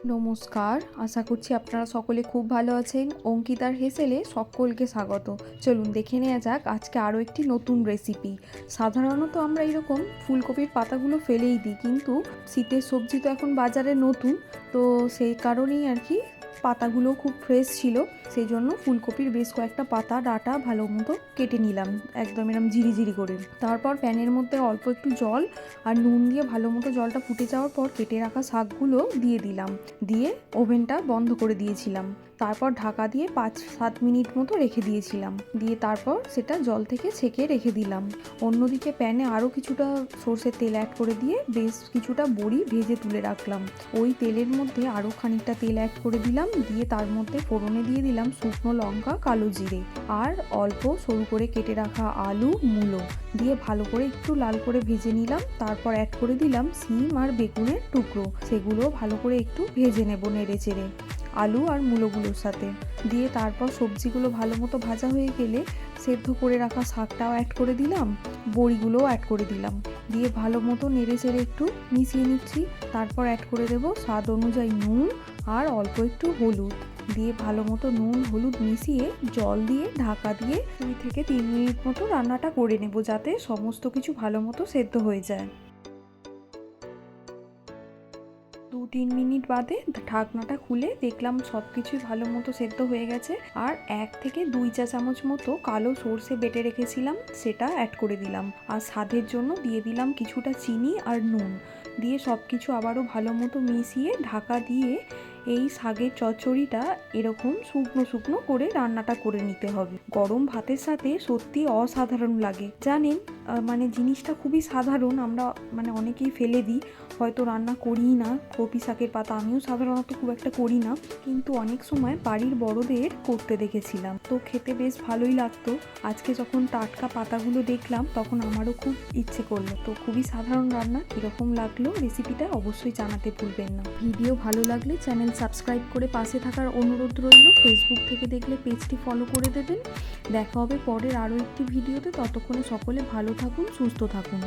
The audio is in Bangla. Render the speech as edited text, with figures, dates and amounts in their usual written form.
নমস্কার, আশা করছি আপনারা সকলে খুব ভালো আছেন। অঙ্কিতার হেসেলে সকলকে স্বাগত। চলুন দেখে নেওয়া যাক আজকে আরও একটি নতুন রেসিপি। সাধারণত আমরা এরকম ফুলকপির পাতাগুলো ফেলেই দিই, কিন্তু শীতের সবজি তো এখন বাজারে নতুন, তো সেই কারণেই আর কি পাতাগুলো খুব ফ্রেশ ছিল। সেই জন্য ফুলকপির বেশ কয়েকটা পাতা ডাঁটা ভালো মতো কেটে নিলাম, একদম এরকম ঝিরিঝিরি করে। তারপর প্যানের মধ্যে অল্প একটু জল আর নুন দিয়ে ভালো মতো জলটা ফুটে যাওয়ার পর কেটে রাখা শাকগুলো দিয়ে দিলাম, দিয়ে ওভেনটা বন্ধ করে দিয়েছিলাম। তারপর ঢাকা দিয়ে 5-7 মিনিট মতো রেখে দিয়েছিলাম, দিয়ে তারপর সেটা জল থেকে ছেঁকে রেখে দিলাম। অন্যদিকে প্যানে আরও কিছুটা সর্ষের তেল অ্যাড করে দিয়ে বেশ কিছুটা বড়ি ভেজে তুলে রাখলাম। ওই তেলের মধ্যে আরও খানিকটা তেল অ্যাড করে দিলাম, দিয়ে তার মধ্যে ফোড়নে দিয়ে দিলাম শুকনো লঙ্কা, কালো জিরে আর অল্প সরু করে কেটে রাখা আলু, মূলো দিয়ে ভালো করে একটু লাল করে ভেজে নিলাম। তারপর অ্যাড করে দিলাম সিম আর বেগুনের টুকরো, সেগুলো ভালো করে একটু ভেজে নেব নেড়ে চেড়ে আলু আর মূলোগুলোর সাথে। দিয়ে তারপর সবজিগুলো ভালো মতো ভাজা হয়ে গেলে সেদ্ধ করে রাখা শাকটাও অ্যাড করে দিলাম, বড়িগুলোও অ্যাড করে দিলাম, দিয়ে ভালো মতো নেড়ে চেড়ে একটু মিশিয়ে নিচ্ছি। তারপর অ্যাড করে দেবো স্বাদ অনুযায়ী নুন আর অল্প একটু হলুদ, দিয়ে ভালো মতো নুন হলুদ মিশিয়ে জল দিয়ে ঢাকা দিয়ে 2 থেকে 3 মিনিট মতো রান্নাটা করে নেব, যাতে সমস্ত কিছু ভালো মতো সেদ্ধ হয়ে যায়। 2-3 মিনিট বাদে ঢাকনাটা খুলে দেখলাম সব কিছুই ভালো মতো সেদ্ধ হয়ে গেছে। আর 1 থেকে 2 চা চামচ মতো কালো সর্ষে বেটে রেখেছিলাম, সেটা অ্যাড করে দিলাম। আর স্বাদের জন্য দিয়ে দিলাম কিছুটা চিনি আর নুন, দিয়ে সব কিছু আবারও ভালো মতো মিশিয়ে ঢাকা দিয়ে এই শাকের চচ্চড়িটা এরকম শুকনো শুকনো করে রান্নাটা করে নিতে হবে। গরম ভাতের সাথে সত্যি অসাধারণ লাগে। জানেন, মানে জিনিসটা খুবই সাধারণ, আমরা মানে অনেকেই ফেলে দিই, হয়তো রান্না করিই না। কপি শাকের পাতা আমিও সাধারণত খুব একটা করি না, কিন্তু অনেক সময় বাড়ির বড়দের করতে দেখেছিলাম, তো খেতে বেশ ভালোই লাগতো। আজকে যখন টাটকা পাতাগুলো দেখলাম তখন আমারও খুব ইচ্ছে করলো। তো খুবই সাধারণ রান্না, কীরকম লাগলো রেসিপিটা অবশ্যই জানাতে ভুলবেন না। ভিডিও ভালো লাগলে চ্যানেল সাবস্ক্রাইব করে পাশে থাকার অনুরোধ রইল। ফেসবুক থেকে দেখলে পেজটি ফলো করে দেবেন। দেখা হবে পরের আরও একটি ভিডিওতে, ততক্ষণে সকলে ভালো থাকুন, সুস্থ থাকুন।